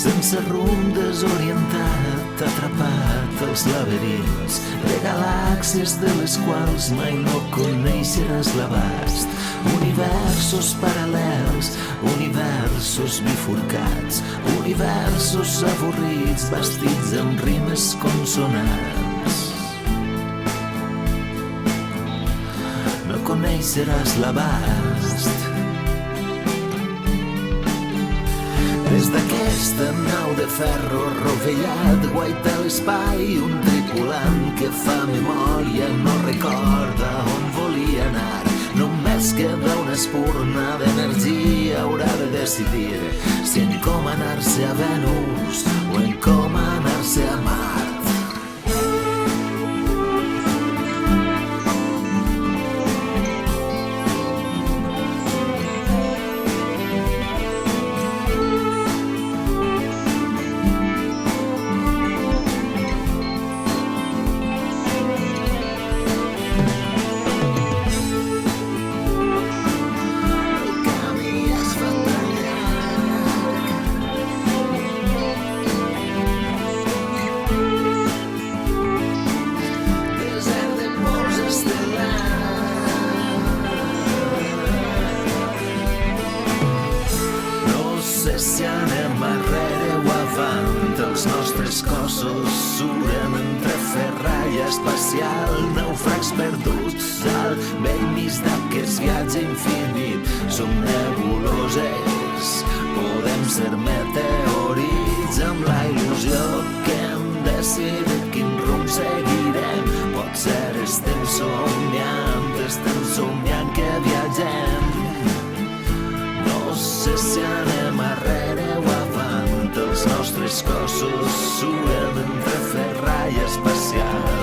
sense rumb, desorientat, atrapat als laberints de galàxies de les quals mai no coneixeràs l'abast. Universos paral·lels, universos bifurcats, universos avorrits vestits amb rimes consonants. No coneixeràs l'abast. Des d'aquesta nau de ferro rovellat guaita l'espai un tripulant que fa memòria, no recorda on volia anar. Només queda una espurna d'energia, haurà de decidir si encomanar-se a Venus o encomanar-se a Mart. Si anem arrere o avant, els nostres cossos suren entre ferralla espacial, naufrags perduts al vell mig d'aquest viatge infinit. Som nebuloses, podem ser meteorits amb la il·lusió que hem decidit quin rumb seguirem. Potser estem somiant que viatgem. No sé si anem arrere o avant, els nostres cossos suren entre ferralla espacial.